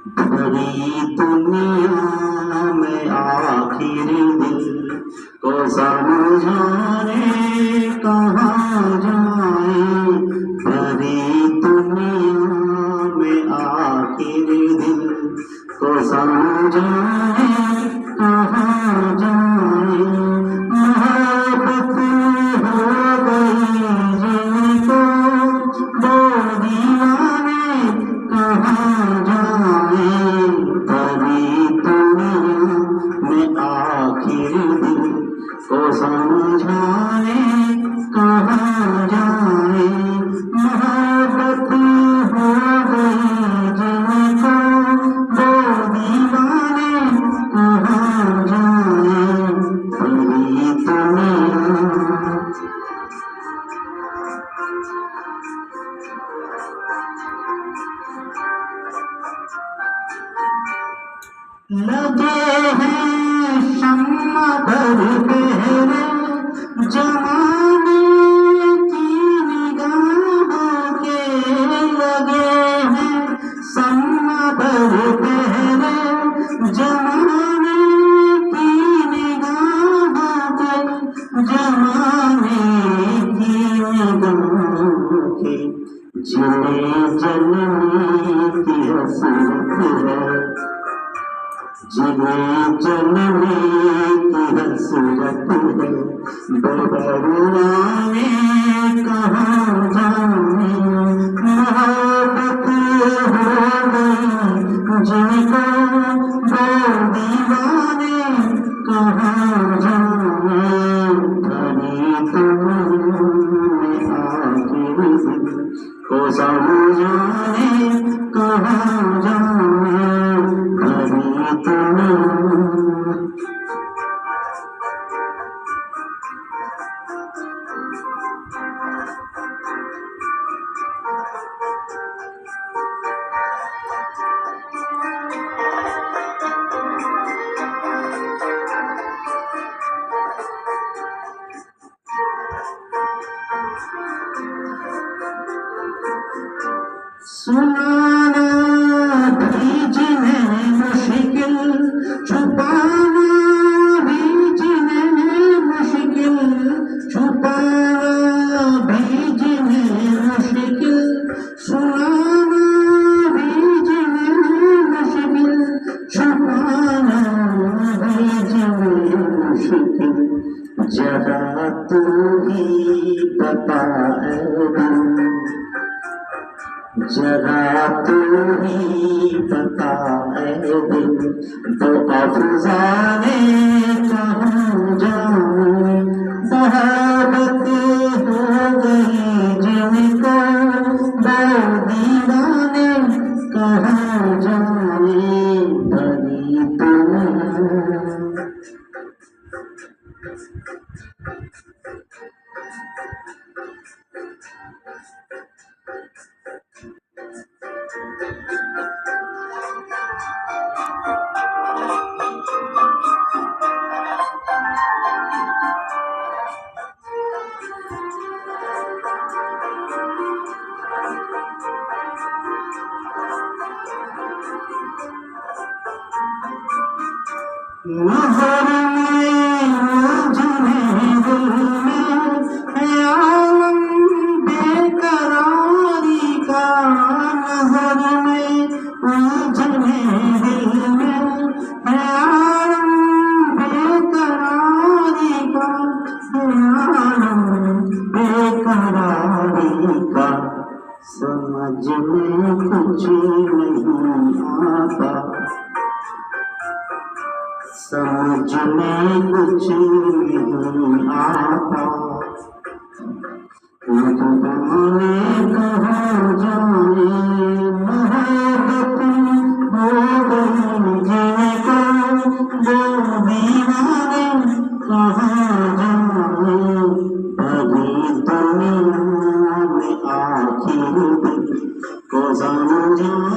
भरी दुनिया में आखिर दिल को समझाने कहाँ जाए। भरी दुनिया में आखिर दिल को समझाने कहाँ जाए। मोहब्बत हो गई जिनको दो दीवाने कहाँ जाए। भरी दुनिया में आखिर दिल को समझाने कहाँ जाए। मोहब्बत हो गई जिनको दो दीवाने कहाँ जाए। भरी दुनिया लगे हैं शम्मा भर पहरे जमाने की निगाहों के। लगे हैं शम्मा भर पहरे जमाने की निगाहों के। जमाने की निगाहों के जिन्हें जलने की हसरत है। जिन्हें जलने की हसरत है। बदरुआने कहाँ जाने। मोहब्बत हो गई जिनको दो दीवाने कहाँ जाने। भरी दुनिया आखिर दिल को समझाने कहाँ जाने। भरी दुनिया सुनाना भी जिन्हें मुश्किल, छुपाना भी जिन्हें मुश्किल। छुपाना भी जिन्हें मुश्किल, सुनाना भी जिन्हें मुश्किल। छुपाना भी जिन्हें मुश्किल। जरा तू ही बता ऐ दिल, जरा तू ही बता ऐ दिल, तो अफसाने कहाँ जाऊं। मोहब्बत हो गई जिनको दो दीवाने कहाँ जाए। भरी दुनिया नजर में उलझने दिल में है आलम बेकरारी का। नजर में उलझने दिल में है आलम बेकरारी का। है आलम बेकरारी का। समझ में कुछ नहीं आता, समझ में कुछ नहीं आता। जाने कहाँ जाए। मोहब्बत हो गई जिनको दो दीवाने कहाँ जाए। भरी दुनिया में आखिर दिल को समझा